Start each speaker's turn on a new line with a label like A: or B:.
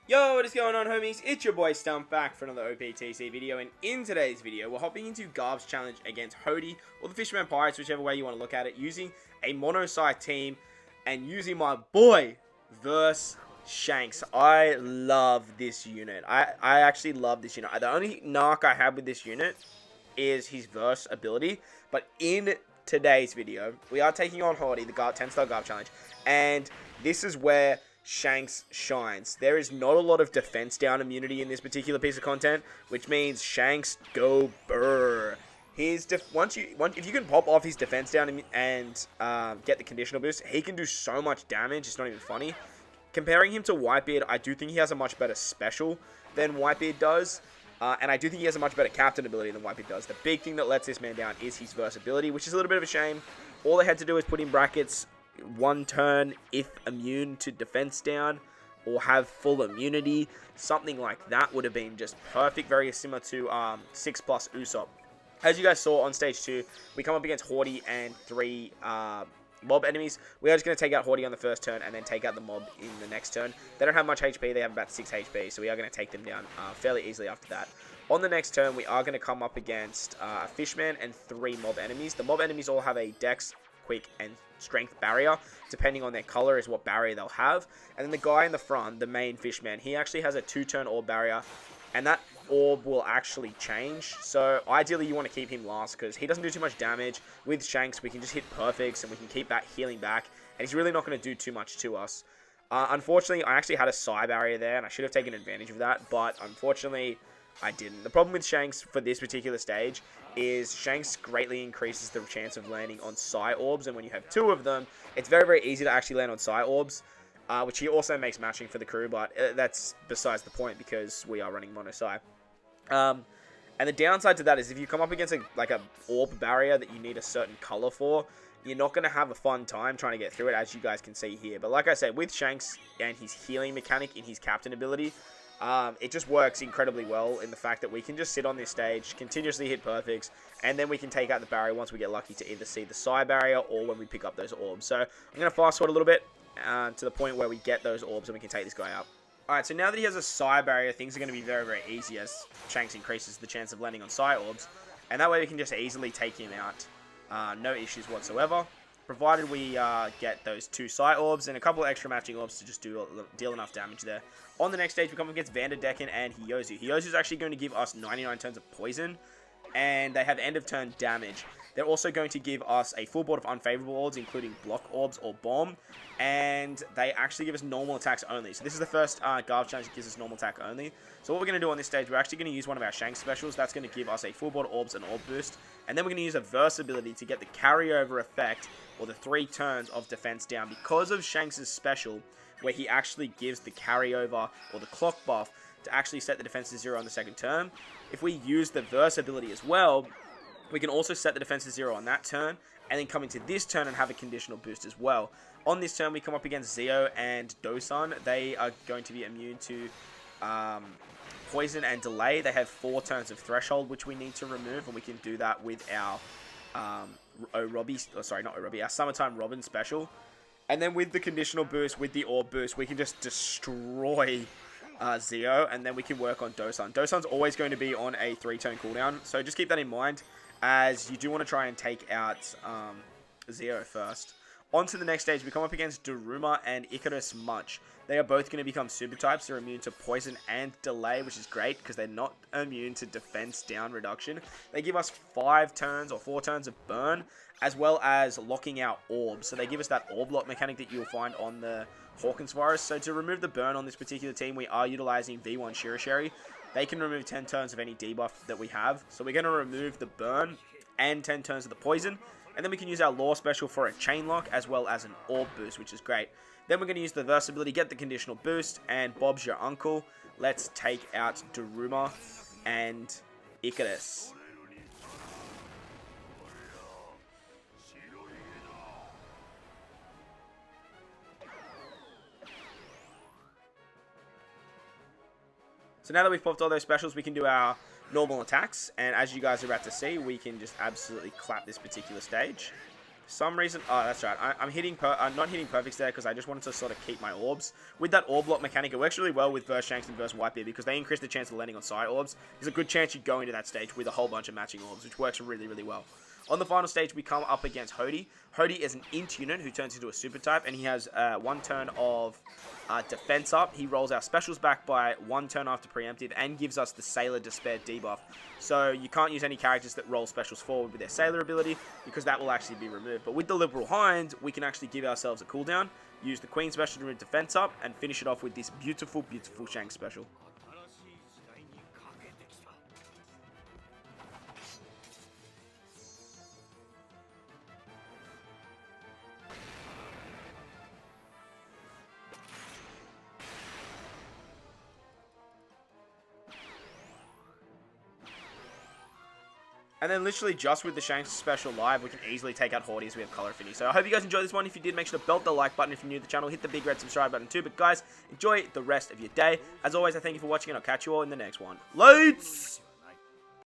A: Yo, what is going on, homies? It's your boy Stump back for another Optc video, and in today's video, we're hopping into Garp's challenge against Hody, or the Fishmen Pirates, whichever way you want to look at it, using a mono-side team, and using my boy, versus Shanks. I love this unit. I actually love this unit. The only narc I have with this unit is his verse ability, but in today's video, we are taking on Hody, the Garp 10-star Garp challenge, and this is where Shanks shines. There is not a lot of defense down immunity in this particular piece of content, which means Shanks go burr. His if you can pop off his defense down and get the conditional boost, he can do so much damage. It's not even funny. Comparing him to Whitebeard, I do think he has a much better special than Whitebeard does. And I do think he has a much better captain ability than Whitebeard does. The big thing that lets this man down is his versatility, which is a little bit of a shame. All they had to do is put in brackets one turn if immune to defense down, or have full immunity. Something like that would have been just perfect, very similar to 6+ Usopp. As you guys saw on stage 2, we come up against Hody and 3 mob enemies. We are just going to take out Hody on the first turn and then take out the mob in the next turn. They don't have much HP, they have about 6 HP, so we are going to take them down fairly easily after that. On the next turn, we are going to come up against a Fishman and 3 mob enemies. The mob enemies all have a Dex, Quick, and Strength barrier, depending on their color is what barrier they'll have. And then the guy in the front, the main Fishman, he actually has a 2-turn orb barrier, and that orb will actually change. So ideally you want to keep him last because he doesn't do too much damage. With Shanks, we can just hit perfects and we can keep that healing back, and he's really not going to do too much to us. Unfortunately, I actually had a Psy barrier there, and I should have taken advantage of that, but unfortunately I didn't. The problem with Shanks for this particular stage is Shanks greatly increases the chance of landing on Psy orbs, and when you have 2 of them, it's very, very easy to actually land on Psy orbs, which he also makes matching for the crew, but that's besides the point because we are running mono Psy. And the downside to that is if you come up against a orb barrier that you need a certain color for, you're not going to have a fun time trying to get through it, as you guys can see here. But like I said, with Shanks and his healing mechanic in his captain ability, it just works incredibly well in the fact that we can just sit on this stage, continuously hit perfects, and then we can take out the barrier once we get lucky to either see the Psy barrier or when we pick up those orbs. So I'm going to fast forward a little bit to the point where we get those orbs and we can take this guy out. Alright, so now that he has a Psy barrier, things are going to be very, very easy as Shanks increases the chance of landing on Psy orbs. And that way we can just easily take him out. No issues whatsoever. Provided we get those 2 Psy orbs and a couple of extra matching orbs to just deal enough damage there. On the next stage, we come against Vanderdecken and Hyozu. Hyozu is actually going to give us 99 turns of poison, and they have end of turn damage. They're also going to give us a full board of unfavorable orbs, including block orbs or bomb, and they actually give us normal attacks only. So this is the first Garp challenge that gives us normal attack only. So what we're going to do on this stage, we're actually going to use one of our Shanks specials. That's going to give us a full board of orbs and orb boost, and then we're going to use a verse ability to get the carryover effect, or the 3 turns of defense down, because of Shanks' special, where he actually gives the carryover or the clock buff to actually set the defense to 0 on the second turn. If we use the verse ability as well, we can also set the defense to 0 on that turn, and then come into this turn and have a conditional boost as well. On this turn, we come up against Zeo and Dosan. They are going to be immune to poison and delay. They have 4 turns of threshold, which we need to remove, and we can do that with our our Summertime Robin special. And then with the conditional boost, with the orb boost, we can just destroy Zeo, and then we can work on Dosan. Dosan's always going to be on a 3-turn cooldown, so just keep that in mind, as you do want to try and take out Zeo first. On to the next stage, we come up against Daruma and Icarus Munch. They are both going to become super types. They're immune to poison and delay, which is great because they're not immune to defense down reduction. They give us 5 turns or 4 turns of burn, as well as locking out orbs. So they give us that orb lock mechanic that you'll find on the Hawkins Forest. So to remove the burn on this particular team, we are utilizing V1 Shirashiri. They can remove 10 turns of any debuff that we have. So we're going to remove the burn and 10 turns of the poison. And then we can use our Law special for a chain lock as well as an orb boost, which is great. Then we're going to use the verse ability, get the conditional boost, and Bob's your uncle. Let's take out Daruma and Icarus. So now that we've popped all those specials, we can do our normal attacks. And as you guys are about to see, we can just absolutely clap this particular stage. some reason... Oh, that's right. I'm not hitting perfects there because I just wanted to sort of keep my orbs. With that orb block mechanic, it works really well with versus Shanks and versus Whitebeard because they increase the chance of landing on side orbs. There's a good chance you go into that stage with a whole bunch of matching orbs, which works really, really well. On the final stage, we come up against Hody. Hody is an int unit who turns into a super type, and he has 1 turn of defense up. He rolls our specials back by 1 turn after preemptive and gives us the Sailor Despair debuff. So you can't use any characters that roll specials forward with their Sailor ability because that will actually be removed. But with the Liberal Hind, we can actually give ourselves a cooldown, use the Queen special to remove defense up, and finish it off with this beautiful, beautiful Shanks special. And then literally just with the Shanks special live, we can easily take out Hody as we have color affinity. So I hope you guys enjoyed this one. If you did, make sure to belt the like button. If you're new to the channel, hit the big red subscribe button too. But guys, enjoy the rest of your day. As always, I thank you for watching and I'll catch you all in the next one. Lights!